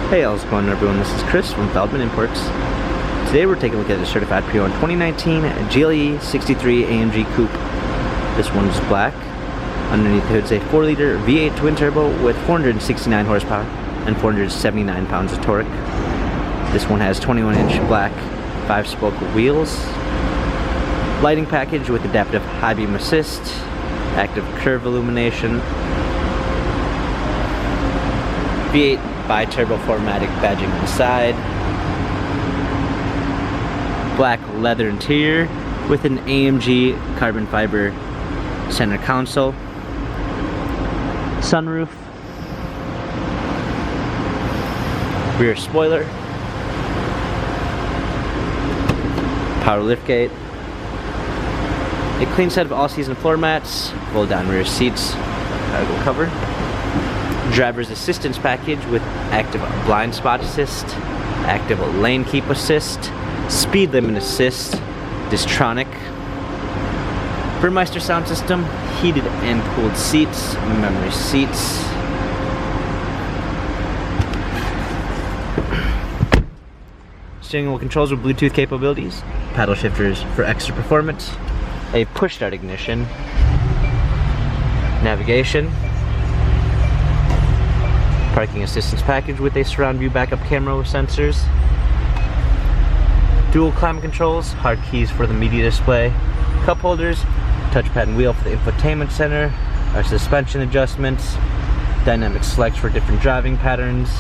Hey, how's it going everyone? This is Chris from Feldmann Imports. Today we're taking a look at the certified pre-owned 2019 GLE 63 AMG Coupe. This one is black. Underneath the hood is a 4-liter V8 twin turbo with 469 horsepower and 479 pounds of torque. This one has 21-inch black 5-spoke wheels. Lighting package with adaptive high beam assist, active curve illumination, V8 bi-turbo 4MATIC badging on the side, black leather interior with an AMG carbon fiber center console, sunroof, rear spoiler, power liftgate, a clean set of all-season floor mats, fold down rear seats, cargo cover, driver's assistance package with active blind spot assist, active lane keep assist, speed limit assist, Distronic, Burmeister sound system, heated and cooled seats, memory seats, steering wheel controls with Bluetooth capabilities, paddle shifters for extra performance, a push start ignition, navigation, parking assistance package with a surround view backup camera with sensors, dual climate controls, hard keys for the media display, cup holders, touchpad and wheel for the infotainment center, our suspension adjustments, dynamic selects for different driving patterns.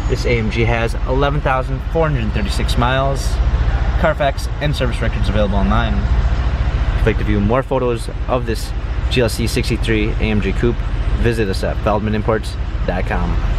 This AMG has 11,436 miles, Carfax and service records available online. If you'd like to view more photos of this GLC 63 AMG Coupe, visit us at feldmanimports.com.